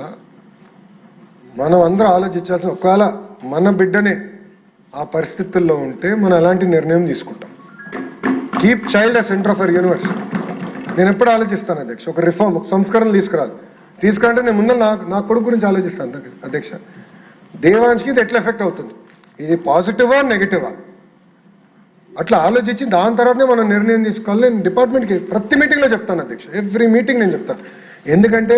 ఇవాళ మనం అందరూ ఆలోచించాల్సిన, ఒకవేళ మన బిడ్డనే ఆ పరిస్థితుల్లో ఉంటే మనం ఎలాంటి నిర్ణయం తీసుకుంటాం. Keep child a centre of our universe. నేను ఎప్పుడు ఆలోచిస్తాను అధ్యక్ష, ఒక రిఫార్మ్, ఒక సంస్కరణ తీసుకురంటే నేను ముందు నా కొడుకు గురించి ఆలోచిస్తాను అధ్యక్ష. దేవాంశ్కి ఇది ఎట్లా ఎఫెక్ట్ అవుతుంది, ఇది పాజిటివా నెగిటివా, అట్లా ఆలోచించి దాని తర్వాతనే మనం నిర్ణయం తీసుకోవాలి. నేను డిపార్ట్మెంట్కి ప్రతి మీటింగ్లో చెప్తాను అధ్యక్ష, ఎవ్రీ మీటింగ్ నేను చెప్తాను. ఎందుకంటే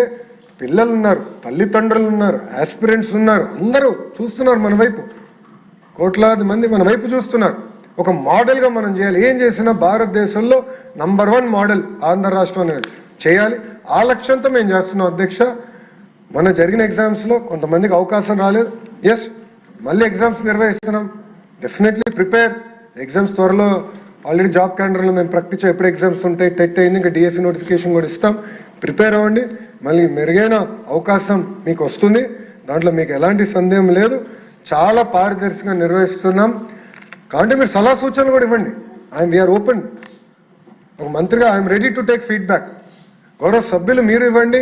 పిల్లలు ఉన్నారు, తల్లిదండ్రులు ఉన్నారు, ఆస్పిరెంట్స్ ఉన్నారు, అందరూ చూస్తున్నారు మన వైపు, కోట్లాది మంది మన వైపు చూస్తున్నారు. ఒక మోడల్గా మనం చేయాలి. ఏం చేసినా భారతదేశంలో నంబర్ 1 మోడల్ ఆంధ్ర రాష్ట్రం చేయాలి. ఆ లక్ష్యంతో మేము చేస్తున్నాం అధ్యక్ష. మన జరిగిన ఎగ్జామ్స్లో కొంతమందికి అవకాశం రాలేదు. ఎస్, మళ్ళీ ఎగ్జామ్స్ నిర్వహిస్తున్నాం. Definitely prepare. ఎగ్జామ్స్ త్వరలో ఆల్రెడీ జాబ్ క్యాలెండర్లో మేము ప్రకటించాం ఎప్పుడు ఎగ్జామ్స్ ఉంటాయి. టెట్ అయింది, ఇంకా డిఎస్సి నోటిఫికేషన్ కూడా ఇస్తాం. ప్రిపేర్ అవ్వండి. మళ్ళీ మెరుగైన అవకాశం మీకు వస్తుంది, దాంట్లో మీకు ఎలాంటి సందేహం లేదు. చాలా పారదర్శకంగా నిర్వహిస్తున్నాం. కాబట్టి మీరు సలహా సూచనలు కూడా ఇవ్వండి. We are open. ఒక మంత్రిగా I'm ready to take feedback. గౌరవ సభ్యులు మీరు ఇవ్వండి,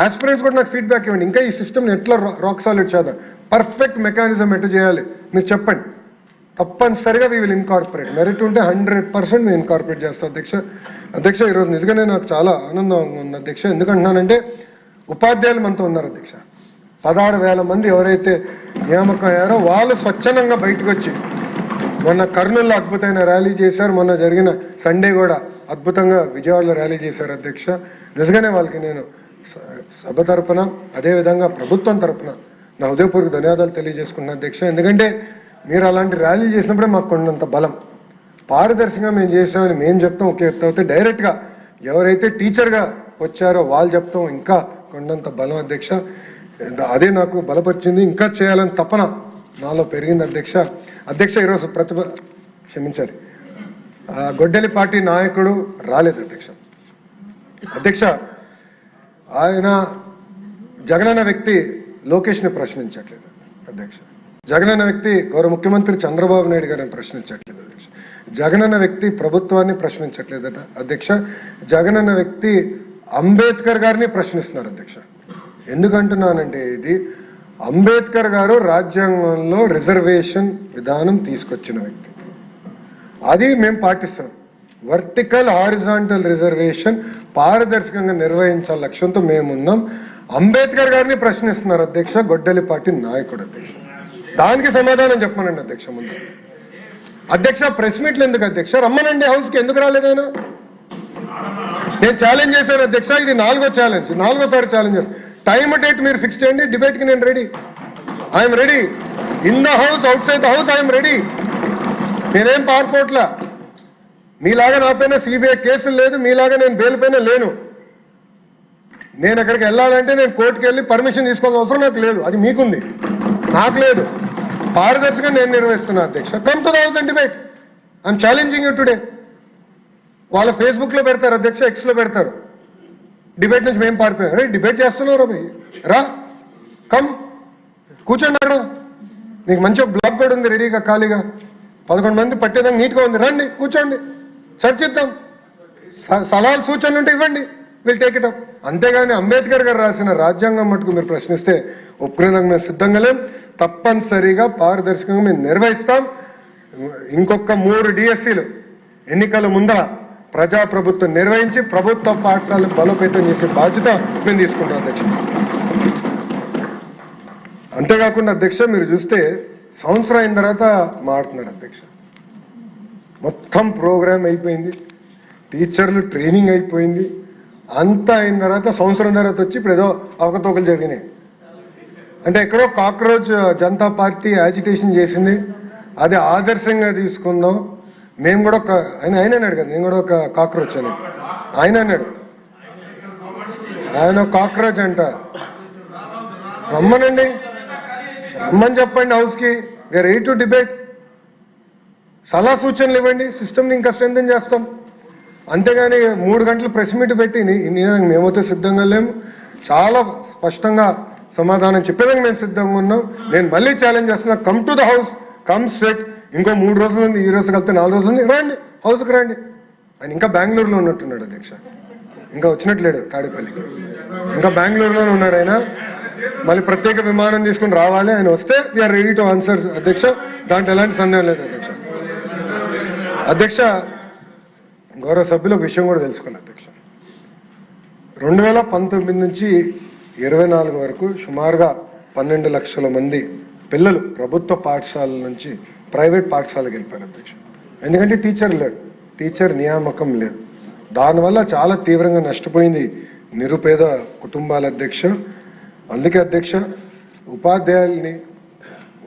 ఆస్పిరెంట్స్ కూడా నాకు ఫీడ్బ్యాక్ ఇవ్వండి. ఇంకా ఈ సిస్టమ్ని ఎట్లా రాక్ సాలిడ్ చేద్దాం, పర్ఫెక్ట్ మెకానిజం ఎట్లా చేయాలి మీరు చెప్పండి. తప్పనిసరిగా వీ విల్ ఇన్కార్పొరేట్. మెరిట్ ఉంటే 100% మేము ఇన్కార్పొరేట్ చేస్తాం అధ్యక్ష. ఈరోజు నిజంగానే నాకు చాలా ఆనందంగా ఉంది అధ్యక్ష. ఎందుకంటున్నానంటే ఉపాధ్యాయులు మనతో ఉన్నారు అధ్యక్ష. 16,000 మంది ఎవరైతే నియామకం అయ్యారో వాళ్ళు స్వచ్ఛందంగా బయటకు వచ్చి మొన్న కర్నూలులో అద్భుతమైన ర్యాలీ చేశారు. మొన్న జరిగిన సండే కూడా అద్భుతంగా విజయవాడలో ర్యాలీ చేశారు అధ్యక్ష. నిజంగానే వాళ్ళకి నేను సభ తరపున, అదేవిధంగా ప్రభుత్వం తరపున నా హృదయపూర్వక ధన్యవాదాలు తెలియజేసుకున్నాను అధ్యక్ష. ఎందుకంటే మీరు అలాంటి ర్యాలీ చేసినప్పుడే మాకు కొండంత బలం. పారదర్శకంగా మేము చేసామని మేము చెప్తాం ఒకే అయితే డైరెక్ట్గా ఎవరైతే టీచర్గా వచ్చారో వాళ్ళు చెప్తాం ఇంకా కొండంత బలం అధ్యక్ష. అదే నాకు బలపరిచింది. ఇంకా చేయాలని తపన నాలో పెరిగింది అధ్యక్ష. ఈరోజు క్షమించాలి, గొడ్డలి పార్టీ నాయకుడు రాలేదు అధ్యక్ష. ఆయన జగనన్న వ్యక్తి లోకేష్ని ప్రశ్నించట్లేదు అధ్యక్ష. జగనన్న వ్యక్తి గౌరవ ముఖ్యమంత్రి చంద్రబాబు నాయుడు గారిని ప్రశ్నించట్లేదు అధ్యక్ష. జగనన్న వ్యక్తి ప్రభుత్వాన్ని ప్రశ్నించట్లేదట అధ్యక్ష. జగనన్న వ్యక్తి అంబేద్కర్ గారిని ప్రశ్నిస్తున్నారు అధ్యక్ష. ఎందుకంటున్నానంటే ఇది అంబేద్కర్ గారు రాజ్యాంగంలో రిజర్వేషన్ విధానం తీసుకొచ్చిన వ్యక్తి, అది మేము పాటిస్తున్నాం. వర్టికల్ హారిజాంటల్ రిజర్వేషన్ పారదర్శకంగా నిర్వహించాల లక్ష్యంతో మేమున్నాం. అంబేద్కర్ గారిని ప్రశ్నిస్తున్నారు అధ్యక్ష గొడ్డలి పార్టీ నాయకుడు అధ్యక్ష. దానికి సమాధానం చెప్పమనండి అధ్యక్ష. ముందు అధ్యక్ష ప్రెస్ మీట్లు ఎందుకు అధ్యక్ష, రమ్మనండి హౌస్కి. ఎందుకు రాలేదైనా? నేను ఛాలెంజ్ చేశాను అధ్యక్ష. ఇది 4వ ఛాలెంజ్ చేస్తాను. టైమ్ డేట్ మీరు ఫిక్స్ చేయండి. డిబేట్కి నేను ready. I'm ready. In the house, out side the house I'm ready. నేనేం పారిపోట్లా. మీలాగా నా పైన సిబిఐ కేసులు లేదు, మీలాగా నేను బెయిల్ పైన లేను. నేను అక్కడికి వెళ్ళాలంటే నేను కోర్టుకు వెళ్ళి పర్మిషన్ తీసుకోవాల్సిన అవసరం నాకు లేదు. అది మీకుంది, నాకు లేదు. పారదర్శకంగా నేను నిర్వహిస్తున్నా అధ్యక్ష. Come to the house and debate. I'm challenging you today. వాళ్ళ ఫేస్బుక్లో పెడతారు అధ్యక్ష, ఎక్స్లో పెడతారు. డిబేట్ నుంచి మేము పారిపోయాం. అరే డిబేట్ చేస్తున్నారు భయ్, రా, కమ్, కూర్చోండి. రా, మీకు మంచిగా బ్లాక్ కూడా ఉంది రెడీగా, ఖాళీగా 11 మంది పట్టేదానికి నీట్గా ఉంది. రండి, కూర్చోండి, చర్చిద్దాం. సలహాలు సూచనలు ఉంటే ఇవ్వండి, విల్ టేక్ ఇట్ అప్. అంతేగాని అంబేద్కర్ గారు రాసిన రాజ్యాంగం మటుకు మీరు ప్రశ్నిస్తే ఒప్పుకునేందుకు మేము సిద్ధంగా లేం. తప్పనిసరిగా పారదర్శకంగా మేము నిర్వహిస్తాం. ఇంకొక 3 డిఎస్సీలు ఎన్నికల ముందర ప్రజాప్రభుత్వం నిర్వహించి ప్రభుత్వ పాఠశాలను బలోపేతం చేసే బాధ్యత మేము తీసుకుంటాం అధ్యక్ష. అంతేకాకుండా అధ్యక్ష మీరు చూస్తే సంవత్సరం అయిన తర్వాత మారుతున్నారు అధ్యక్ష. మొత్తం ప్రోగ్రామ్ అయిపోయింది, టీచర్లు ట్రైనింగ్ అయిపోయింది, అంతా అయిన తర్వాత సంవత్సరం తర్వాత వచ్చి ఇప్పుడు ఏదో అవకతవకలు జరిగినాయి. అంటే ఎక్కడో కాక్రోచ్ జనతా పార్టీ యాజిటేషన్ చేసింది, అది ఆదర్శంగా తీసుకుందాం. మేము కూడా ఆయన అన్నాడు కదా, నేను కూడా ఒక కాక్రోచ్ అని ఆయన అన్నాడు. ఆయన కాక్రోచ్ అంట. రమ్మనండి, రమ్మని చెప్పండి హౌస్కి. We are ready to debate. సలహా సూచనలు ఇవ్వండి, సిస్టమ్ని ఇంకా స్ట్రెంథెన్ చేస్తాం. అంతేగాని 3 గంటలు ప్రెస్ మీట్ పెట్టి మేమైతే సిద్ధంగా లేము. చాలా స్పష్టంగా సమాధానం చెప్పేదానికి మేము సిద్ధంగా ఉన్నాం. నేను మళ్ళీ ఛాలెంజ్ చేస్తున్నా, come to the house, come set. ఇంకో 3 రోజులు ఉంది, ఈ రోజు కలిపితే 4 రోజులు ఉంది, రండి హౌస్కి రండి. ఆయన ఇంకా బెంగళూరులో ఉన్నట్టున్నాడు అధ్యక్ష, ఇంకా వచ్చినట్లేడు తాడేపల్లికి, ఇంకా బెంగళూరులోనే ఉన్నాడు ఆయన. మళ్ళీ ప్రత్యేక విమానం తీసుకుని రావాలి. ఆయన వస్తే వీఆర్ రెడీ టు ఆన్సర్ అధ్యక్ష. దాంట్లో ఎలాంటి సందేహం లేదు అధ్యక్ష. అధ్యక్ష, గౌరవ సభ్యులు ఒక విషయం కూడా తెలుసుకోవాలి అధ్యక్ష. 2019 నుంచి 24 వరకు సుమారుగా 12 లక్షల మంది పిల్లలు ప్రభుత్వ పాఠశాలల నుంచి ప్రైవేట్ పాఠశాలకు వెళ్ళిపోయారు అధ్యక్ష. ఎందుకంటే టీచర్ లేరు, టీచర్ నియామకం లేదు. దానివల్ల చాలా తీవ్రంగా నష్టపోయింది నిరుపేద కుటుంబాల అధ్యక్ష. అందుకే అధ్యక్ష,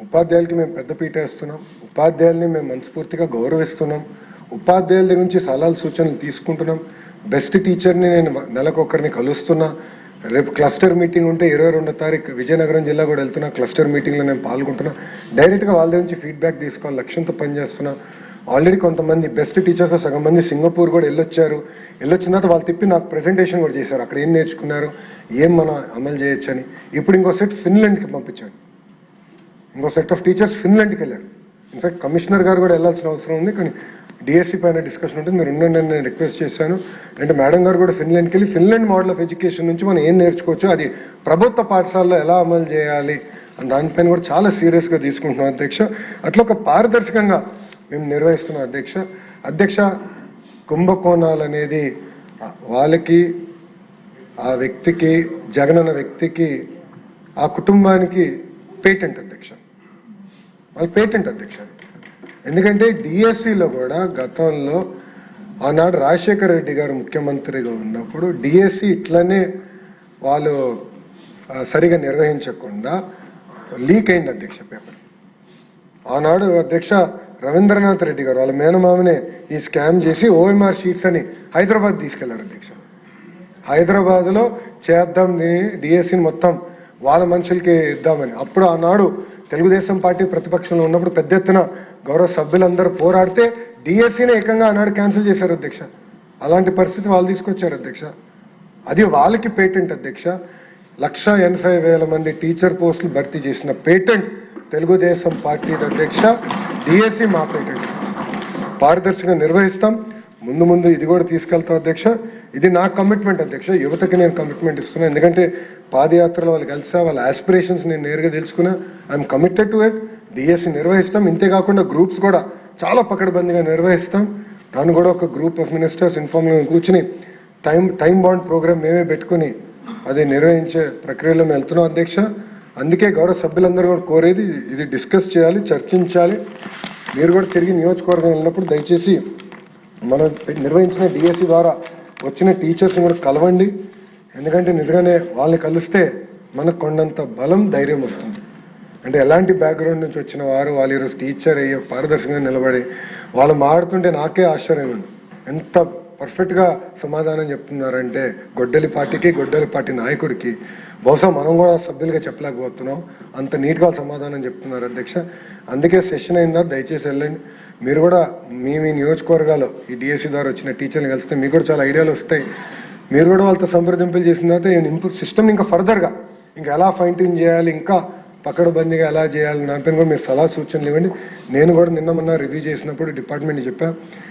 ఉపాధ్యాయులకి మేము పెద్దపీట వేస్తున్నాం, ఉపాధ్యాయుల్ని మేము మనస్ఫూర్తిగా గౌరవిస్తున్నాం, ఉపాధ్యాయుల దగ్గర నుంచి సలహాలు సూచనలు తీసుకుంటున్నాం. బెస్ట్ టీచర్ని నేను నెలకొకరిని కలుస్తున్నా. రేపు క్లస్టర్ మీటింగ్ ఉంటే 22వ తారీఖు విజయనగరం జిల్లా కూడా వెళ్తున్నా. క్లస్టర్ మీటింగ్లో నేను పాల్గొంటున్నా. డైరెక్ట్గా వాళ్ళ దగ్గర నుంచి ఫీడ్బ్యాక్ తీసుకోవాలి లక్ష్యంతో పనిచేస్తున్నా. ఆల్రెడీ కొంతమంది బెస్ట్ టీచర్స్ సగం మంది సింగపూర్ కూడా వెళ్ళొచ్చారు. వెళ్ళొచ్చిన తర్వాత వాళ్ళు తిప్పి నాకు ప్రెజెంటేషన్ కూడా చేశారు, అక్కడ ఏం నేర్చుకున్నారు, ఏం మనం అమలు చేయొచ్చు అని. ఇప్పుడు ఇంకో సెట్ ఫిన్లాండ్కి పంపించాడు, ఇంకో సెట్ ఆఫ్ టీచర్స్ ఫిన్లాండ్కి వెళ్ళారు. ఇన్ఫాక్ట్ కమిషనర్ గారు కూడా వెళ్ళాల్సిన అవసరం ఉంది, కానీ డిఎస్సి పైన డిస్కషన్ ఉంటుంది. మీరు ఉండండి నేను రిక్వెస్ట్ చేశాను. అంటే మేడం గారు కూడా ఫిన్లాండ్కి వెళ్ళి ఫిన్లాండ్ మోడల్ ఆఫ్ ఎడ్యుకేషన్ నుంచి మనం ఏం నేర్చుకోవచ్చు, అది ప్రభుత్వ పాఠశాలలో ఎలా అమలు చేయాలి అని దానిపైన కూడా చాలా సీరియస్గా తీసుకుంటున్నాం అధ్యక్ష. అట్లా ఒక పారదర్శకంగా మేము నిర్వహిస్తున్నాం అధ్యక్ష. అధ్యక్ష, కుంభకోణాలు అనేది వాళ్ళకి, ఆ వ్యక్తికి, జగనన్న వ్యక్తికి, ఆ కుటుంబానికి పేటెంట్ అధ్యక్ష. వాళ్ళ పేటెంట్ అధ్యక్ష. ఎందుకంటే డిఎస్సిలో కూడా గతంలో ఆనాడు రాజశేఖర రెడ్డి గారు ముఖ్యమంత్రిగా ఉన్నప్పుడు డిఎస్సి ఇట్లనే వాళ్ళు సరిగా నిర్వహించకుండా లీక్ అయింది అధ్యక్ష పేపర్. ఆనాడు అధ్యక్ష రవీంద్రనాథ్ రెడ్డి గారు వాళ్ళ మేనమామనే ఈ స్కామ్ చేసి ఓఎంఆర్ షీట్స్ అని హైదరాబాద్ తీసుకెళ్లారు అధ్యక్ష. హైదరాబాద్లో చేద్దాం డిఎస్సిని మొత్తం వాళ్ళ మనుషులకి ఇద్దామని. అప్పుడు ఆనాడు తెలుగుదేశం పార్టీ ప్రతిపక్షంలో ఉన్నప్పుడు పెద్ద ఎత్తున గౌరవ సభ్యులందరూ పోరాడితే డిఎస్సిని ఏకంగా ఆనాడు క్యాన్సిల్ చేశారు అధ్యక్ష. అలాంటి పరిస్థితి వాళ్ళు తీసుకొచ్చారు అధ్యక్ష. అది వాళ్ళకి పేటెంట్ అధ్యక్ష. 1,80,000 మంది టీచర్ పోస్టులు భర్తీ చేసిన పేటెంట్ తెలుగుదేశం పార్టీ అధ్యక్ష. డిఎస్సి మా పేటెంట్. పారదర్శకంగా నిర్వహిస్తాం. ముందు ఇది కూడా తీసుకెళ్తాం అధ్యక్ష. ఇది నా కమిట్మెంట్ అధ్యక్ష. యువతకి నేను కమిట్మెంట్ ఇస్తున్నా. ఎందుకంటే పాదయాత్రలో వాళ్ళు కలిసా, వాళ్ళ ఆస్పిరేషన్స్ నేను నేరుగా తెలుసుకున్నా. I'm committed to it. DSC నిర్వహిస్తాం. ఇంతేకాకుండా గ్రూప్స్ కూడా చాలా పకడ్బందీగా నిర్వహిస్తాం. దాన్ని కూడా ఒక గ్రూప్ ఆఫ్ మినిస్టర్స్ ఇన్ఫార్మ్గా కూర్చుని టైం బాండ్ ప్రోగ్రామ్ మేమే పెట్టుకుని అది నిర్వహించే ప్రక్రియలో మేము వెళ్తున్నాం అధ్యక్ష. అందుకే గౌరవ సభ్యులందరూ కూడా కోరేది ఇది డిస్కస్ చేయాలి, చర్చించాలి. మీరు కూడా తిరిగి నియోజకవర్గం వెళ్ళినప్పుడు దయచేసి మనం నిర్వహించిన డిఎస్సి ద్వారా వచ్చిన టీచర్స్ని కూడా కలవండి. ఎందుకంటే నిజంగానే వాళ్ళని కలిస్తే మనకు కొండంత బలం, ధైర్యం వస్తుంది. అంటే ఎలాంటి బ్యాక్గ్రౌండ్ నుంచి వచ్చిన వారు వాళ్ళు ఈరోజు టీచర్ అయ్యే పారదర్శకంగా నిలబడి వాళ్ళు మాడుతుంటే నాకే ఆశ్చర్యం ఉంది. ఎంత పర్ఫెక్ట్గా సమాధానం చెప్తున్నారంటే గొడ్డలి పార్టీ నాయకుడికి బహుశా మనం కూడా సభ్యులుగా చెప్పలేకపోతున్నాం. అంత నీట్గా సమాధానం చెప్తున్నారు అధ్యక్ష. అందుకే సెషన్ అయిందా, దయచేసి వెళ్ళండి. మీరు కూడా మీ నియోజకవర్గాల్లో ఈ డిఎస్సి ద్వారా వచ్చిన టీచర్ని కలిస్తే మీకు కూడా చాలా ఐడియాలు వస్తాయి. మీరు కూడా వాళ్ళతో సంప్రదింపులు చేసిన తర్వాత ఇంప్రూవ్ సిస్టమ్ ఇంకా ఫర్దర్గా ఇంకా ఎలా ఫైన్ ట్యూన్ చేయాలి, ఇంకా పకడ్బందీగా ఎలా చేయాలి దానిపైన కూడా మీరు సలహా సూచనలు ఇవ్వండి. నేను కూడా మొన్న రివ్యూ చేసినప్పుడు డిపార్ట్మెంట్ చెప్పా,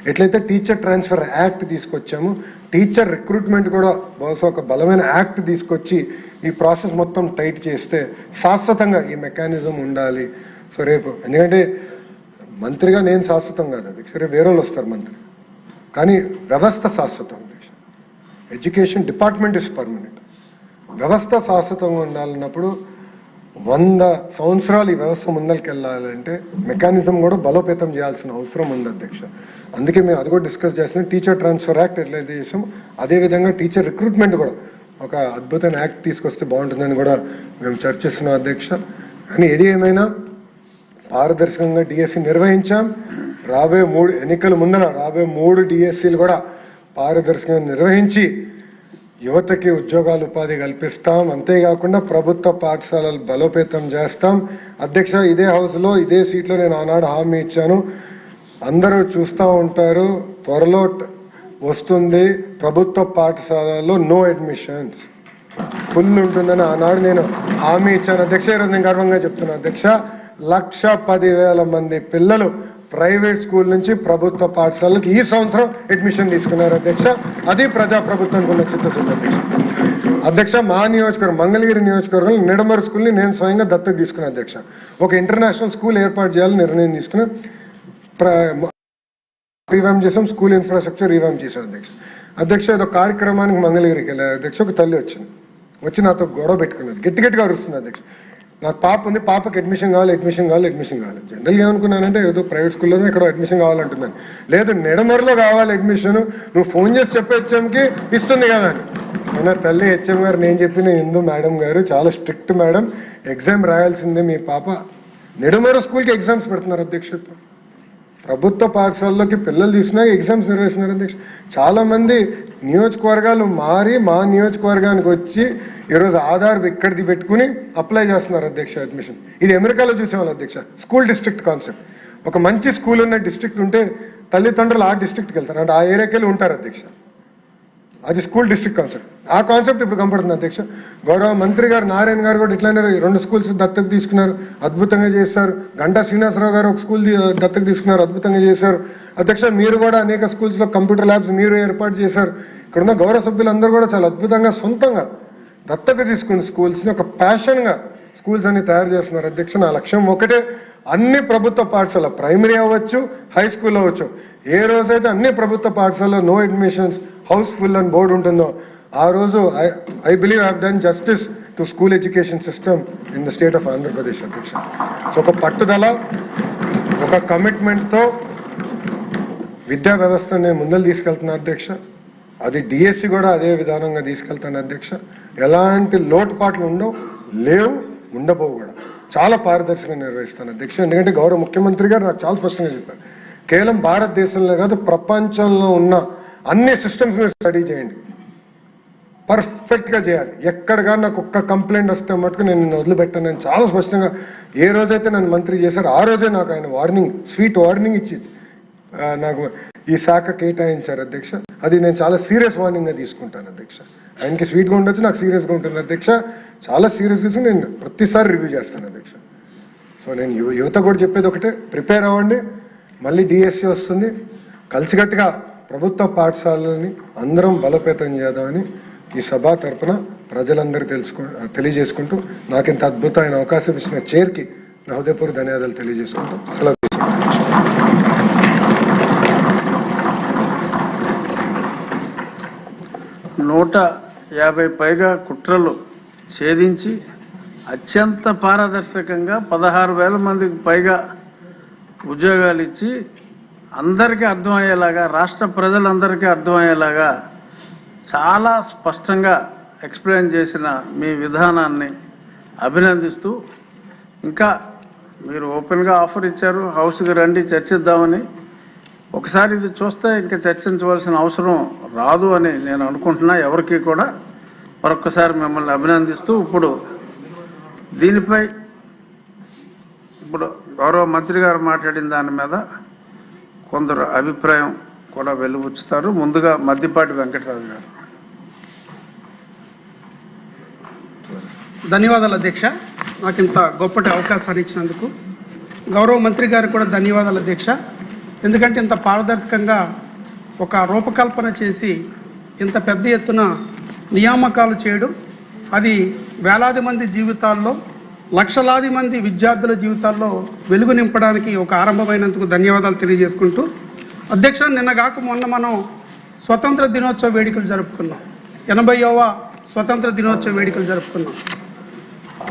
ఎట్లయితే టీచర్ ట్రాన్స్ఫర్ యాక్ట్ తీసుకొచ్చాము, టీచర్ రిక్రూట్మెంట్ కూడా బహుశా ఒక బలమైన యాక్ట్ తీసుకొచ్చి ఈ ప్రాసెస్ మొత్తం టైట్ చేస్తే శాశ్వతంగా ఈ మెకానిజం ఉండాలి. సో రేపు ఎందుకంటే మంత్రిగా నేను శాశ్వతం కాదు అధ్యక్ష, రేపు వేరే వాళ్ళు వస్తారు మంత్రి, కానీ వ్యవస్థ శాశ్వతం అధ్యక్ష. Education department is permanent. వ్యవస్థ శాశ్వతంగా ఉండాలన్నప్పుడు 100 సంవత్సరాలు ఈ వ్యవస్థ ముందరికి వెళ్ళాలంటే మెకానిజం కూడా బలోపేతం చేయాల్సిన అవసరం ఉంది అధ్యక్ష. అందుకే మేము అది కూడా డిస్కస్ చేస్తున్నాం. టీచర్ ట్రాన్స్ఫర్ యాక్ట్ ఎట్లయితే చేసాం అదేవిధంగా టీచర్ రిక్రూట్మెంట్ కూడా ఒక అద్భుతమైన యాక్ట్ తీసుకొస్తే బాగుంటుందని కూడా మేము చర్చిస్తున్నాం అధ్యక్ష. కానీ ఏది ఏమైనా పారదర్శకంగా డిఎస్సి నిర్వహించాం. రాబోయే 3 ఎన్నికల ముందర రాబోయే 3 డిఎస్సీలు కూడా పారదర్శకంగా నిర్వహించి యువతకి ఉద్యోగాలు ఉపాధి కల్పిస్తాం. అంతేకాకుండా ప్రభుత్వ పాఠశాలలు బలోపేతం చేస్తాం అధ్యక్ష. ఇదే హౌస్లో ఇదే సీట్లో నేను ఆనాడు హామీ ఇచ్చాను. అందరూ చూస్తూ ఉంటారు, త్వరలో వస్తుంది ప్రభుత్వ పాఠశాలలో నో అడ్మిషన్స్, ఫుల్ ఉంటుందని ఆనాడు నేను హామీ ఇచ్చాను అధ్యక్ష. ఈరోజు నేను గర్వంగా చెప్తున్నాను అధ్యక్ష, 1,10,000 మంది పిల్లలు ప్రైవేట్ స్కూల్ నుంచి ప్రభుత్వ పాఠశాలకి ఈ సంవత్సరం అడ్మిషన్ తీసుకున్నారు అధ్యక్ష. అది ప్రజాప్రభుత్వానికి ఉన్న చిత్తశుద్ధి అధ్యక్ష. అధ్యక్ష, మా నియోజకవర్గం మంగళగిరి నియోజకవర్గంలో నిడమరు స్కూల్ని నేను స్వయంగా దత్తత తీసుకున్నాను అధ్యక్ష. ఒక ఇంటర్నేషనల్ స్కూల్ ఏర్పాటు చేయాలని నిర్ణయం తీసుకుని రీవ్యామ్ చేసాం, స్కూల్ ఇన్ఫ్రాస్ట్రక్చర్ రీవ్యామ్ చేసాం అధ్యక్ష. అధ్యక్ష, ఏదో కార్యక్రమానికి మంగళగిరికి వెళ్ళారు అధ్యక్ష. ఒక తల్లి వచ్చి నాతో గొడవ పెట్టుకున్నది, గట్టిగా అరుస్తుంది అధ్యక్ష. నాకు పాప ఉంది, పాపకి అడ్మిషన్ కావాలి. జనరల్గా ఏమనుకున్నానంటే ఏదో ప్రైవేట్ స్కూల్లోనే ఇక్కడ అడ్మిషన్ కావాలంటుందని. లేదు, నిడమరులో కావాలి అడ్మిషన్, నువ్వు ఫోన్ చేసి చెప్పే హెచ్ఎంకి ఇస్తుంది కదా అని. మన తల్లి హెచ్ఎం గారు నేను చెప్పిన హిందూ మేడం గారు చాలా స్ట్రిక్ట్ మేడం, ఎగ్జామ్ రాయాల్సిందే మీ పాప. నిడమరు స్కూల్కి ఎగ్జామ్స్ పెడుతున్నారు అధ్యక్ష. ప్రభుత్వ పాఠశాలలోకి పిల్లలు తీసినా ఎగ్జామ్స్ నిర్వహిస్తున్నారు అధ్యక్ష. చాలా మంది నియోజకవర్గాలు మారి మా నియోజకవర్గానికి వచ్చి ఈరోజు ఆధార్ ఇక్కడిది పెట్టుకుని అప్లై చేస్తున్నారు అధ్యక్ష అడ్మిషన్. ఇది అమెరికాలో చూసేవాళ్ళు అధ్యక్ష. School district concept. ఒక మంచి స్కూల్ ఉన్న డిస్ట్రిక్ట్ ఉంటే తల్లిదండ్రులు ఆ డిస్ట్రిక్ట్కి వెళ్తారు, అంటే ఆ ఏరియాకి వెళ్ళి ఉంటారు అధ్యక్ష. అది స్కూల్ డిస్ట్రిక్ట్ కాన్సెప్ట్. ఆ కాన్సెప్ట్ ఇప్పుడు కనపడుతుంది అధ్యక్ష. గౌరవ మంత్రి గారు నారాయణ గారు కూడా ఇట్లానే 2 స్కూల్స్ దత్తత తీసుకున్నారు, అద్భుతంగా చేశారు. గంటా శ్రీనివాసరావు గారు ఒక స్కూల్ దత్తత తీసుకున్నారు, అద్భుతంగా చేశారు అధ్యక్ష. మీరు కూడా అనేక స్కూల్స్లో కంప్యూటర్ ల్యాబ్స్ మీరు ఏర్పాటు చేశారు. ఇక్కడున్న గౌరవ సభ్యులందరూ కూడా చాలా అద్భుతంగా సొంతంగా దత్తత తీసుకుని స్కూల్స్ని ఒక ప్యాషన్గా స్కూల్స్ అన్ని తయారు చేస్తున్నారు అధ్యక్ష. నా లక్ష్యం ఒకటే, అన్ని ప్రభుత్వ పాఠశాల ప్రైమరీ అవ్వచ్చు, హై స్కూల్ అవ్వచ్చు, ఏ రోజైతే అన్ని ప్రభుత్వ పాఠశాలలో నో అడ్మిషన్స్, హౌస్ఫుల్ అని బోర్డు ఉంటుందో ఆ రోజు I believe I have done justice to school education system in the state of Andhra Pradesh అధ్యక్ష. సో ఒక పట్టుదల, ఒక కమిట్మెంట్తో విద్యా వ్యవస్థని ముందలు తీసుకెళ్తున్నా అధ్యక్ష. అది డిఎస్సి కూడా అదే విధానంగా తీసుకెళ్తాను అధ్యక్ష. ఎలాంటి లోటుపాట్లు లేవు, ఉండబోవు కూడా. చాలా పారదర్శకంగా నిర్వహిస్తాను అధ్యక్ష. ఎందుకంటే గౌరవ ముఖ్యమంత్రి గారు నాకు చాలా స్పష్టంగా చెప్పారు, కేవలం భారతదేశంలో కాదు ప్రపంచంలో ఉన్న అన్ని సిస్టమ్స్ మీరు స్టడీ చేయండి, పర్ఫెక్ట్గా చేయాలి. ఎక్కడ కానీ నాకు ఒక్క కంప్లైంట్ వస్తే మటుకు నేను నిన్ను వదిలిపెట్టాను. నేను చాలా స్పష్టంగా ఏ రోజైతే నన్ను మంత్రి చేశారో ఆ రోజే నాకు ఆయన వార్నింగ్, స్వీట్ వార్నింగ్ ఇచ్చి నాకు ఈ శాఖ కేటాయించారు అధ్యక్ష. అది నేను చాలా సీరియస్ వార్నింగ్గా తీసుకుంటాను అధ్యక్ష. ఆయనకి స్వీట్గా ఉండొచ్చు, నాకు సీరియస్గా ఉంటుంది అధ్యక్ష. చాలా సీరియస్గా తీసుకుని నేను ప్రతిసారి రివ్యూ చేస్తాను అధ్యక్ష. సో నేను యువత కూడా చెప్పేది ఒకటే, ప్రిపేర్ అవ్వండి. మళ్ళీ డిఎస్సి వస్తుంది, కలిసికట్టుగా ప్రభుత్వ పాఠశాలని అందరం బలోపేతం చేద్దామని ఈ సభ తరపున ప్రజలందరూ తెలియజేసుకుంటూ నాకు ఇంత అద్భుతమైన అవకాశం ఇచ్చిన చైర్కి నా హృదయపూర్వక ధన్యవాదాలు తెలియజేసుకుంటూ సెలవు తీసుకుంటాను. 150 పైగా కుట్రలు ఛేదించి అత్యంత పారదర్శకంగా 16,000 మందికి పైగా ఉద్యోగాలు ఇచ్చి అందరికీ అర్థమయ్యేలాగా, రాష్ట్ర ప్రజలందరికీ అర్థమయ్యేలాగా చాలా స్పష్టంగా ఎక్స్ప్లెయిన్ చేసిన మీ విధానాన్ని అభినందిస్తూ, ఇంకా మీరు ఓపెన్గా ఆఫర్ ఇచ్చారు, హౌస్కి రండి చర్చిద్దామని. ఒకసారి ఇది చూస్తే ఇంకా చర్చించవలసిన అవసరం రాదు అని నేను అనుకుంటున్నా. ఎవరికి కూడా మరొకసారి మిమ్మల్ని అభినందిస్తూ, ఇప్పుడు దీనిపై గౌరవ మంత్రి గారు మాట్లాడిన దాని మీద కొందరు అభిప్రాయం కూడా వెలువచ్చుతారు. ముందుగా మద్దిపాటి వెంకటరాజు గారు. ధన్యవాదాలు అధ్యక్ష, నాకు ఇంత గొప్పటి అవకాశాన్ని ఇచ్చినందుకు. గౌరవ మంత్రి గారికి కూడా ధన్యవాదాలు అధ్యక్ష. ఎందుకంటే ఇంత పారదర్శకంగా ఒక రూపకల్పన చేసి ఇంత పెద్ద ఎత్తున నియామకాలు చేయడం, అది వేలాది మంది జీవితాల్లో, లక్షలాది మంది విద్యార్థుల జీవితాల్లో వెలుగు నింపడానికి ఒక ఆరంభమైనందుకు ధన్యవాదాలు తెలియజేసుకుంటూ, అధ్యక్ష, నిన్నగాక మొన్న మనం స్వతంత్ర దినోత్సవ వేడుకలు జరుపుకున్నాం. 80వ స్వతంత్ర దినోత్సవ వేడుకలు జరుపుకున్నాం.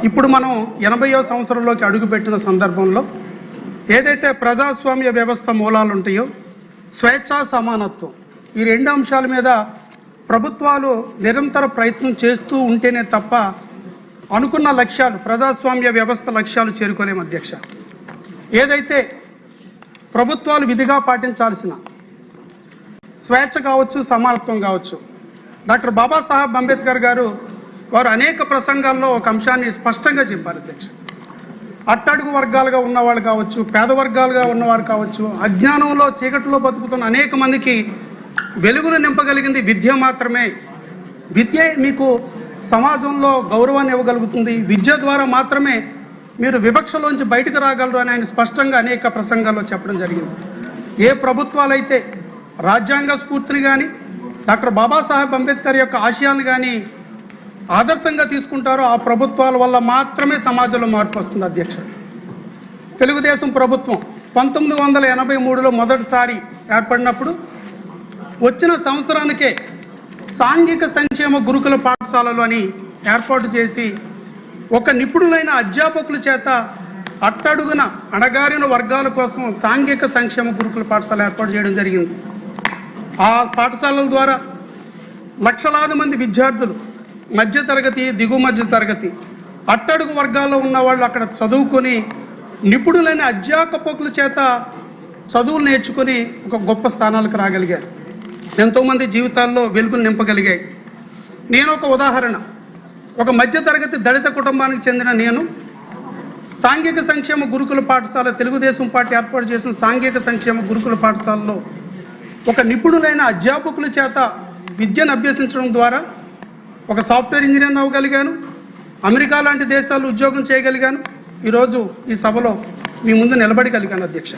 ఇప్పుడు మనం 80వ సంవత్సరంలోకి అడుగుపెట్టిన సందర్భంలో ఏదైతే ప్రజాస్వామ్య వ్యవస్థ మూలాలు ఉంటాయో, స్వేచ్ఛా సమానత్వం, ఈ 2 అంశాల మీద ప్రభుత్వాలు నిరంతర ప్రయత్నం చేస్తూ ఉంటేనే తప్ప అనుకున్న లక్ష్యాలు, ప్రజాస్వామ్య వ్యవస్థ లక్ష్యాలు చేరుకోలేము అధ్యక్ష. ఏదైతే ప్రభుత్వాలు విధిగా పాటించాల్సిన స్వేచ్ఛ కావచ్చు, సమానత్వం కావచ్చు, డాక్టర్ బాబాసాహెబ్ అంబేద్కర్ గారు వారు అనేక ప్రసంగాల్లో ఒక అంశాన్ని స్పష్టంగా చెప్పారు అధ్యక్ష. అట్టడుగు వర్గాలుగా ఉన్నవాళ్ళు కావచ్చు, పేద వర్గాలుగా ఉన్నవారు కావచ్చు, అజ్ఞానంలో చీకటిలో బతుకుతున్న అనేక మందికి వెలుగును నింపగలిగింది విద్య మాత్రమే. విద్య మీకు సమాజంలో గౌరవాన్ని ఇవ్వగలుగుతుంది. విద్య ద్వారా మాత్రమే మీరు వివక్షలోంచి బయటకు రాగలరు అని ఆయన స్పష్టంగా అనేక ప్రసంగాల్లో చెప్పడం జరిగింది. ఏ ప్రభుత్వాలైతే రాజ్యాంగ స్ఫూర్తిని కానీ డాక్టర్ బాబాసాహెబ్ అంబేద్కర్ యొక్క ఆశయాన్ని కానీ ఆదర్శంగా తీసుకుంటారో ఆ ప్రభుత్వాల వల్ల మాత్రమే సమాజంలో మార్పు వస్తుంది. అధ్యక్ష, తెలుగుదేశం ప్రభుత్వం 1983లో మొదటిసారి ఏర్పడినప్పుడు వచ్చిన సంవత్సరానికే సాంఘిక సంక్షేమ గురుకుల పాఠశాలలు అని ఏర్పాటు చేసి ఒక నిపుణులైన అధ్యాపకుల చేత అట్టడుగున అణగారిన వర్గాల కోసం సాంఘిక సంక్షేమ గురుకుల పాఠశాల ఏర్పాటు చేయడం జరిగింది. ఆ పాఠశాలల ద్వారా లక్షలాది మంది విద్యార్థులు మధ్యతరగతి, దిగువ మధ్య తరగతి, అట్టడుగు వర్గాల్లో ఉన్న వాళ్ళు అక్కడ చదువుకొని నిపుణులైన అధ్యాపకుల చేత చదువులు నేర్చుకొని ఒక గొప్ప స్థానాలకు రాగలిగారు. ఎంతోమంది జీవితాల్లో వెలుగులు నింపగలిగాయి. నేను ఒక ఉదాహరణ. ఒక మధ్యతరగతి దళిత కుటుంబానికి చెందిన నేను సాంఘిక సంక్షేమ గురుకుల పాఠశాల, తెలుగుదేశం పార్టీ ఏర్పాటు చేసిన సాంఘిక సంక్షేమ గురుకుల పాఠశాలలో ఒక నిపుణులైన అధ్యాపకుల చేత విద్యను అభ్యసించడం ద్వారా ఒక సాఫ్ట్వేర్ ఇంజనీర్ అవ్వగలిగాను. అమెరికా లాంటి దేశాల్లో ఉద్యోగం చేయగలిగాను. ఈరోజు ఈ సభలో మీ ముందు నిలబడగలిగాను. అధ్యక్ష,